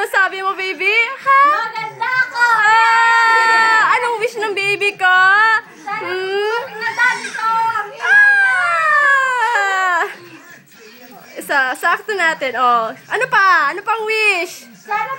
Ano sabi mo, baby? Ha? Maganda ko! Anong wish ng baby ko? Sakto natin, oh. Ano pa? Ano pang wish? Sana